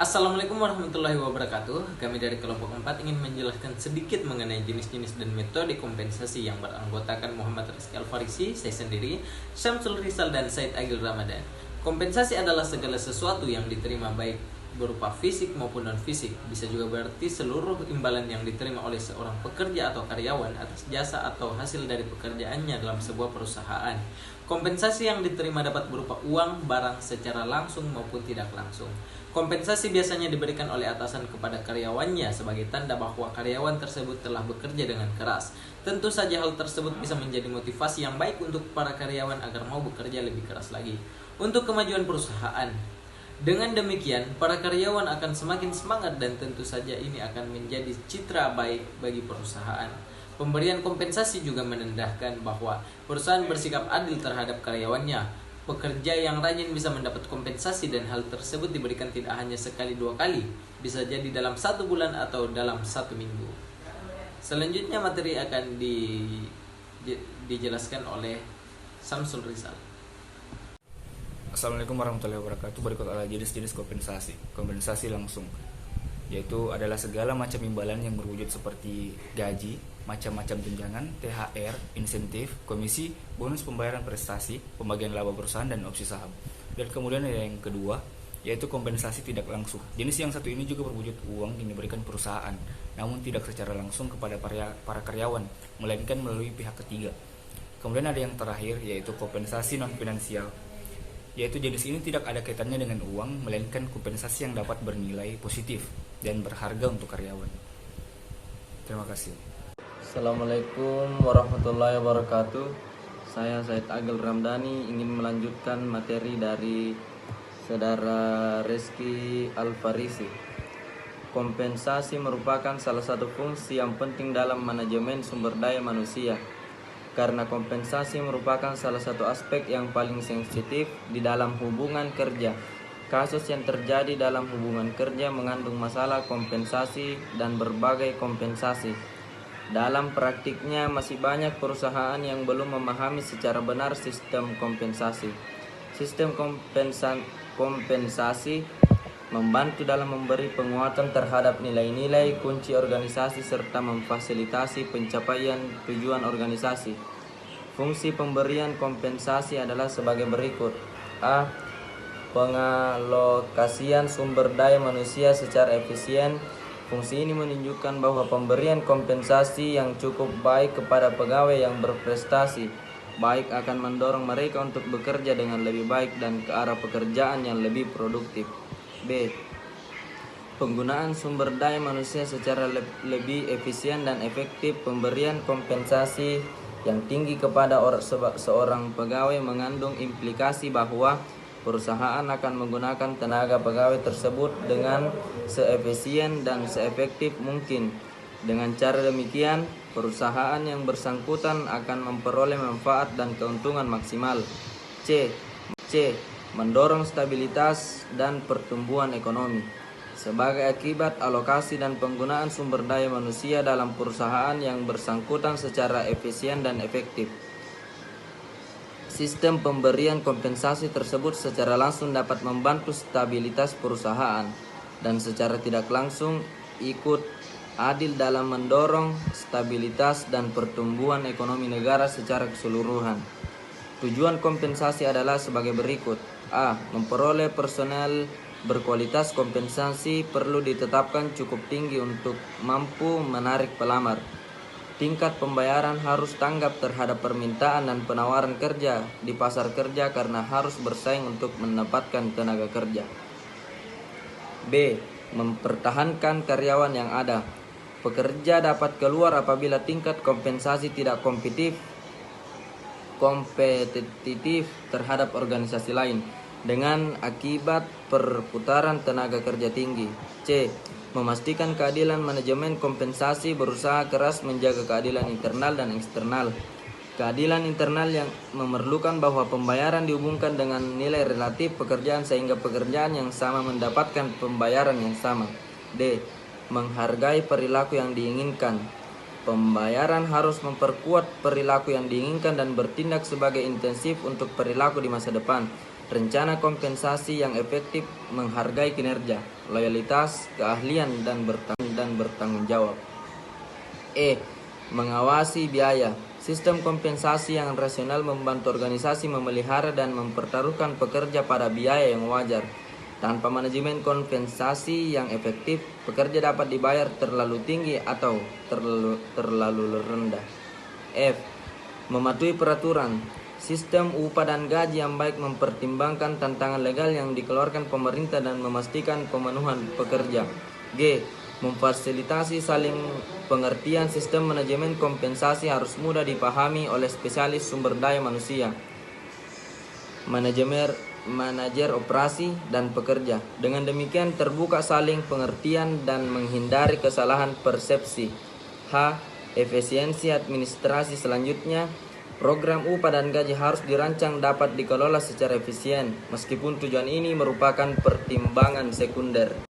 Assalamualaikum warahmatullahi wabarakatuh. Kami dari kelompok 4 ingin menjelaskan sedikit mengenai jenis-jenis dan metode kompensasi yang beranggotakan Muhammad Rizky Al-Farisi, saya sendiri, Syamsul Rizal, dan Said Agil Ramadan. Kompensasi adalah segala sesuatu yang diterima baik berupa fisik maupun non-fisik. Bisa juga berarti seluruh imbalan yang diterima oleh seorang pekerja atau karyawan atas jasa atau hasil dari pekerjaannya dalam sebuah perusahaan. Kompensasi yang diterima dapat berupa uang, barang secara langsung maupun tidak langsung. Kompensasi biasanya diberikan oleh atasan kepada karyawannya sebagai tanda bahwa karyawan tersebut telah bekerja dengan keras. Tentu saja hal tersebut bisa menjadi motivasi yang baik untuk para karyawan agar mau bekerja lebih keras lagi untuk kemajuan perusahaan. Dengan demikian, para karyawan akan semakin semangat dan tentu saja ini akan menjadi citra baik bagi perusahaan. Pemberian kompensasi juga menandakan bahwa perusahaan bersikap adil terhadap karyawannya. Pekerja yang rajin bisa mendapat kompensasi dan hal tersebut diberikan tidak hanya sekali dua kali, bisa jadi dalam 1 bulan atau dalam 1 minggu. Selanjutnya materi akan dijelaskan oleh Samsul Rizal. Assalamualaikum warahmatullahi wabarakatuh. Berikut adalah jenis-jenis kompensasi. Kompensasi langsung, yaitu adalah segala macam imbalan yang berwujud seperti gaji, macam-macam tunjangan, THR, insentif, komisi, bonus pembayaran prestasi, pembagian laba perusahaan, dan opsi saham. Dan kemudian yang kedua, yaitu kompensasi tidak langsung. Jenis yang satu ini juga berwujud uang yang diberikan perusahaan, namun tidak secara langsung kepada para karyawan, melainkan melalui pihak ketiga. Kemudian ada yang terakhir, yaitu kompensasi non-finansial, yaitu jenis ini tidak ada kaitannya dengan uang, melainkan kompensasi yang dapat bernilai positif dan berharga untuk karyawan. Terima kasih. Assalamualaikum warahmatullahi wabarakatuh. Saya Said Agil Ramdhani ingin melanjutkan materi dari Saudara Rizky Al-Farisi. Kompensasi merupakan salah satu fungsi yang penting dalam manajemen sumber daya manusia, karena kompensasi merupakan salah satu aspek yang paling sensitif di dalam hubungan kerja. Kasus yang terjadi dalam hubungan kerja mengandung masalah kompensasi dan berbagai kompensasi. Dalam praktiknya masih banyak perusahaan yang belum memahami secara benar sistem kompensasi. Sistem kompensasi membantu dalam memberi penguatan terhadap nilai-nilai kunci organisasi serta memfasilitasi pencapaian tujuan organisasi. Fungsi pemberian kompensasi adalah sebagai berikut. A. Pengalokasian sumber daya manusia secara efisien. Fungsi ini menunjukkan bahwa pemberian kompensasi yang cukup baik kepada pegawai yang berprestasi baik akan mendorong mereka untuk bekerja dengan lebih baik dan ke arah pekerjaan yang lebih produktif. B. Penggunaan sumber daya manusia secara lebih efisien dan efektif. Pemberian kompensasi yang tinggi kepada seorang pegawai mengandung implikasi bahwa perusahaan akan menggunakan tenaga pegawai tersebut dengan seefisien dan seefektif mungkin. Dengan cara demikian, perusahaan yang bersangkutan akan memperoleh manfaat dan keuntungan maksimal. C. Mendorong stabilitas dan pertumbuhan ekonomi. Sebagai akibat alokasi dan penggunaan sumber daya manusia dalam perusahaan yang bersangkutan secara efisien dan efektif, sistem pemberian kompensasi tersebut secara langsung dapat membantu stabilitas perusahaan dan secara tidak langsung ikut adil dalam mendorong stabilitas dan pertumbuhan ekonomi negara secara keseluruhan. Tujuan kompensasi adalah sebagai berikut. A. Memperoleh personel berkualitas. Kompensasi perlu ditetapkan cukup tinggi untuk mampu menarik pelamar. Tingkat pembayaran harus tanggap terhadap permintaan dan penawaran kerja di pasar kerja karena harus bersaing untuk mendapatkan tenaga kerja. B. Mempertahankan karyawan yang ada. Pekerja dapat keluar apabila tingkat kompensasi tidak kompetitif terhadap organisasi lain dengan akibat perputaran tenaga kerja tinggi. C. Memastikan keadilan manajemen kompensasi berusaha keras menjaga keadilan internal dan eksternal. Keadilan internal yang memerlukan bahwa pembayaran dihubungkan dengan nilai relatif pekerjaan sehingga pekerjaan yang sama mendapatkan pembayaran yang sama. D. Menghargai perilaku yang diinginkan. Pembayaran harus memperkuat perilaku yang diinginkan dan bertindak sebagai intensif untuk perilaku di masa depan. rencana kompensasi yang efektif, menghargai kinerja, loyalitas, keahlian, dan bertanggung jawab. Mengawasi biaya. Sistem kompensasi yang rasional membantu organisasi memelihara dan mempertaruhkan pekerja pada biaya yang wajar. Tanpa manajemen kompensasi yang efektif, pekerja dapat dibayar terlalu tinggi atau terlalu rendah. Mematuhi peraturan. Sistem upah dan gaji yang baik mempertimbangkan tantangan legal yang dikeluarkan pemerintah dan memastikan pemenuhan pekerja. Memfasilitasi saling pengertian. Sistem manajemen kompensasi harus mudah dipahami oleh spesialis sumber daya manusia, manajer operasi, dan pekerja. Dengan demikian terbuka saling pengertian dan menghindari kesalahan persepsi. Efisiensi administrasi. Selanjutnya, program upah dan gaji harus dirancang dapat dikelola secara efisien, meskipun tujuan ini merupakan pertimbangan sekunder.